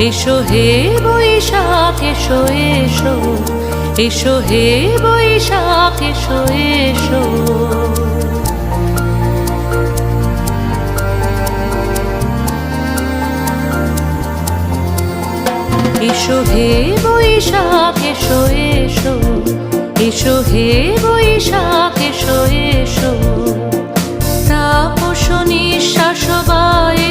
এসো হে বৈশাখ এসো এসো, এসো হে বৈশাখ এসো এসো। এসো হে বৈশাখ এসো এসো, এসো হে বৈশাখ এসো এসো। তাপস নিঃশ্বাস বায়ে